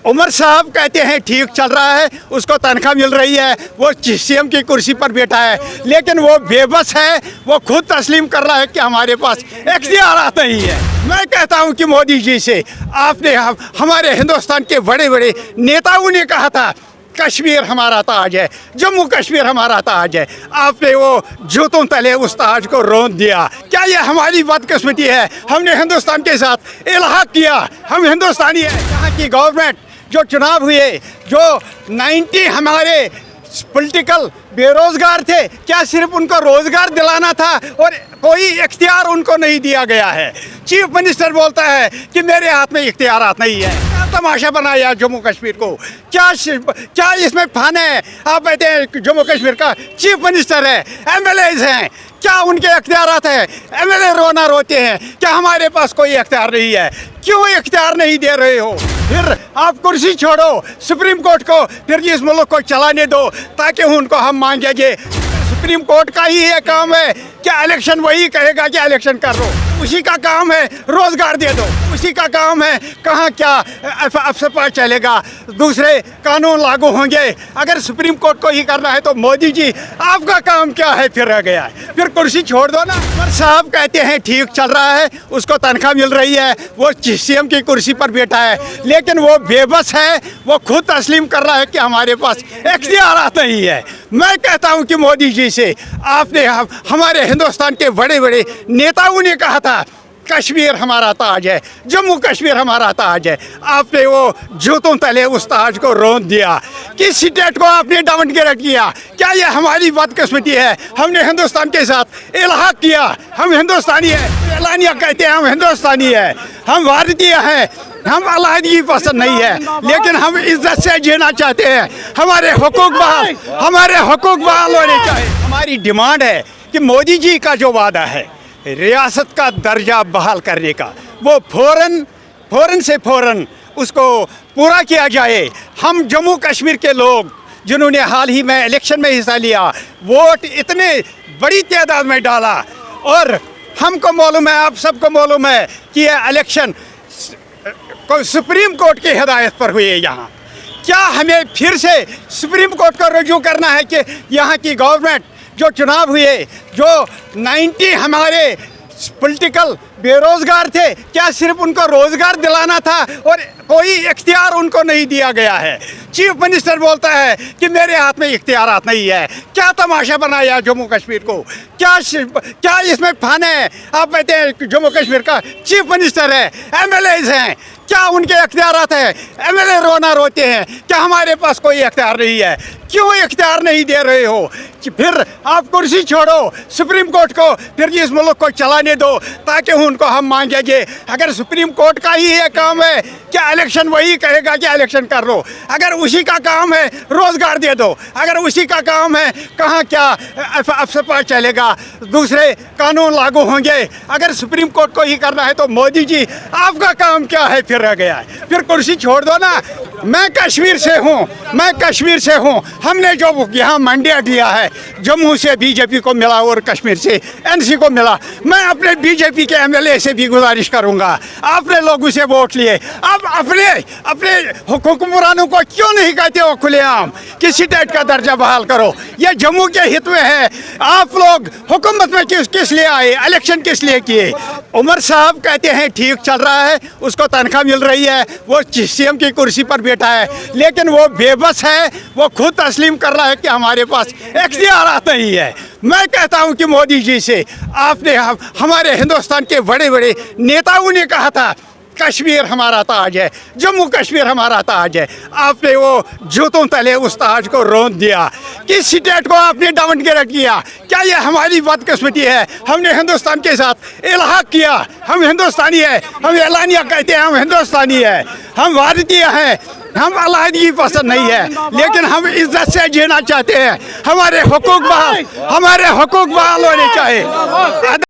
उमर साहब कहते हैं ठीक चल रहा है, उसको तनख्वाह मिल रही है, वो सीएम की कुर्सी पर बैठा है, लेकिन वो बेबस है। वो खुद तस्लीम कर रहा है कि हमारे पास इख्तियारात नहीं है। मैं कहता हूं कि मोदी जी से आपने हमारे हिंदुस्तान के बड़े बड़े नेताओं ने कहा था कश्मीर हमारा ताज है, जम्मू कश्मीर हमारा ताज है। आपने वो जूतों तले उस ताज को रौंद दिया। क्या ये हमारी बदकिस्मती है? हमने हिंदुस्तान के साथ इल्हाक किया, हम हिंदुस्तानी हैं। यहाँ की गवर्नमेंट जो चुनाव हुए, जो 90 हमारे पॉलिटिकल बेरोजगार थे, क्या सिर्फ उनको रोजगार दिलाना था और कोई इख्तियार उनको नहीं दिया गया है? चीफ मिनिस्टर बोलता है कि मेरे हाथ में इख्तियारात नहीं है। क्या तमाशा बनाया जम्मू कश्मीर को? क्या इसमें फन है? आप कहते हैं जम्मू कश्मीर का चीफ मिनिस्टर है, एमएलएज हैं, क्या उनके इख्तियारात हैं? एमएलए रोना रोते हैं क्या हमारे पास कोई इख्तियार नहीं है? क्यों इख्तियार नहीं दे रहे हो? फिर आप कुर्सी छोड़ो सुप्रीम कोर्ट को, फिर इस मुल्क को चलाने दो ताकि उनको हम मांगेंगे। सुप्रीम कोर्ट का ही ये काम है क्या इलेक्शन वही कहेगा कि इलेक्शन कर लो? उसी का काम है रोजगार दे दो, उसी का काम है कहाँ क्या अफसर पता चलेगा, दूसरे कानून लागू होंगे। अगर सुप्रीम कोर्ट को ही करना है तो मोदी जी आपका काम क्या है फिर रह गया है? फिर कुर्सी छोड़ दो ना। उमर साहब कहते हैं ठीक चल रहा है, उसको तनख्वाह मिल रही है, वो सीएम की कुर्सी पर बैठा है, लेकिन वो बेबस है। वो खुद तस्लीम कर रहा है कि हमारे पास इख्तियारात नहीं है। मैं कहता हूं कि मोदी जी से आपने हमारे हिंदुस्तान के बड़े बड़े नेताओं ने कहा था कश्मीर हमारा ताज है, जम्मू कश्मीर हमारा ताज है। आपने वो जूतों तले उस ताज को रौंद दिया। किस स्टेट को आपने डाउनग्रेड किया? क्या ये हमारी बदकिस्मती है? हमने हिंदुस्तान के साथ इल्हाक किया, हम हिंदुस्तानी हैं। एलानिया कहते हैं हम हिंदुस्तानी हैं, हम भारतीय हैं, हम अलहदगी पसंद नहीं है, लेकिन हम इज्जत से जीना चाहते हैं। हमारे हुकूक बहाल होने चाहिए। हमारी डिमांड है कि मोदी जी का जो वादा है रियासत का दर्जा बहाल करने का, वो फौरन उसको पूरा किया जाए। हम जम्मू कश्मीर के लोग जिन्होंने हाल ही में इलेक्शन में हिस्सा लिया, वोट इतने बड़ी तादाद में डाला, और हमको मालूम है, आप सबको मालूम है कि यह इलेक्शन सुप्रीम कोर्ट की हिदायत पर हुई है। यहाँ क्या हमें फिर से सुप्रीम कोर्ट को रजू करना है कि यहाँ की गवर्नमेंट जो चुनाव हुए, जो 90 हमारे पॉलिटिकल बेरोजगार थे, क्या सिर्फ उनको रोजगार दिलाना था और कोई इख्तियार उनको नहीं दिया गया है? चीफ मिनिस्टर बोलता है कि मेरे हाथ में इख्तियारात नहीं है। क्या तमाशा बनाया जम्मू कश्मीर को? क्या इसमें फन है? आप कहते हैं जम्मू कश्मीर का चीफ मिनिस्टर है, एमएलएज हैं, क्या उनके इख्तियारात हैं? एमएलए रोना रोते हैं क्या हमारे पास कोई इख्तियार नहीं है? क्यों इख्तियार नहीं दे रहे हो? फिर आप कुर्सी छोड़ो सुप्रीम कोर्ट को, फिर इस मुल्क को चलाने दो ताकि उनको हम मांगेंगे। अगर सुप्रीम कोर्ट का ही ये काम है क्या इलेक्शन वही कहेगा कि इलेक्शन कर लो? अगर उसी का काम है रोजगार दे दो, अगर उसी का काम है कहाँ क्या अफसर पता चलेगा, दूसरे कानून लागू होंगे। अगर सुप्रीम कोर्ट को ही करना है तो मोदी जी आपका काम क्या है फिर रह गया है? फिर कुर्सी छोड़ दो ना। मैं कश्मीर से हूँ। हमने जो यहाँ मैंडेट दिया है जम्मू से बीजेपी को मिला और कश्मीर से एनसी को मिला, मैं अपने बीजेपी के एमएलए से भी गुजारिश करूँगा, आपने लोगों से वोट लिए, आप अपने हुक्मरानों को क्यों नहीं कहते हो खुलेआम कि स्टेट का दर्जा बहाल करो? ये जम्मू के हित में है। आप लोग हुकूमत में किस लिए आए? इलेक्शन किस लिए किए? उमर साहब कहते हैं ठीक चल रहा है, उसको तनख्वाह मिल रही है, वो सीएम की कुर्सी पर बैठा है, लेकिन वो बेबस है। वो खुद तस्लीम कर रहा है कि हमारे पास इख्तियारात नहीं है। मैं कहता हूं कि मोदी जी से आपने हमारे हिंदुस्तान के बड़े बड़े नेताओं ने कहा था कश्मीर हमारा ताज है, जम्मू कश्मीर हमारा ताज है। आपने वो जूतों तले उस ताज को रौंद दिया। किस स्टेट को आपने डाउनग्रेड किया? क्या ये हमारी बदकिस्मती है? हमने हिंदुस्तान के साथ इल्हाक किया, हम हिंदुस्तानी हैं, हम एलानिया कहते हैं हम हिंदुस्तानी हैं, हम भारतीय हैं, हम अलहदगी पसंद नहीं है, लेकिन हम इज्जत से जीना चाहते हैं। हमारे हुकूक बहाल होने चाहिए।